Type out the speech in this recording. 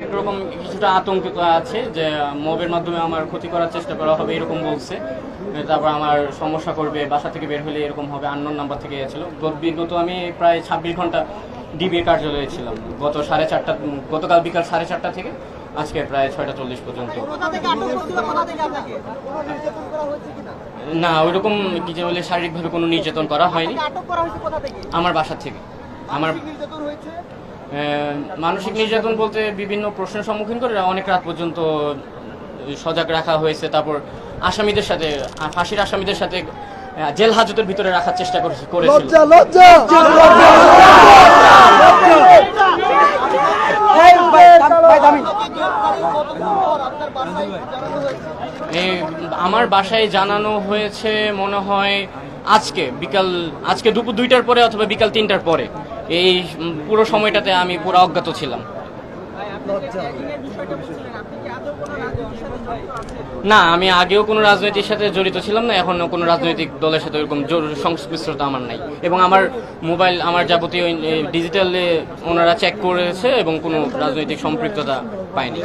একরকম কিছুটা আতঙ্কিত আছে যে মবের মাধ্যমে আমার ক্ষতি করার চেষ্টা করা হবে এরকম বলছে। তারপর আমার সমস্যা করবে, বাসা থেকে বের হলে এরকম হবে, আননোন নাম্বার থেকে এসেছিল। বিগত আমি প্রায় 26 ঘন্টা ডিবির কার্যালয়ে ছিলাম, গতকাল বিকাল 4:30 থেকে আজকে প্রায় 6:40 পর্যন্ত। না, ওইরকম কি যে বলে শারীরিকভাবে কোনো নির্যাতন করা হয়নি। আমার বাসা থেকে। আমার মানসিক নির্যাতন বলতে বিভিন্ন প্রশ্নের সম্মুখীন করে অনেক রাত পর্যন্ত সজাগ রাখা হয়েছে। তারপর আসামিদের সাথে, ফাঁসির আসামিদের সাথে জেল হাজতের ভিতরে রাখার চেষ্টা করেছিল। আমার বাসায় জানানো হয়েছে মনে হয় আজকে দুপুর 2টার পরে অথবা বিকাল 3টার পরে। এই পুরো সময়টাতে আমি পুরো অজ্ঞাত ছিলাম। না, আমি আগেও কোনো রাজনৈতিক সাথে জড়িত ছিলাম না, এখনো কোনো রাজনৈতিক দলের সাথে এরকম সংশ্লিষ্টতা আমার নাই। এবং আমার মোবাইল, আমার যাবতীয় ডিজিটালে ওনারা চেক করেছে এবং কোনো রাজনৈতিক সম্পৃক্ততা পায়নি।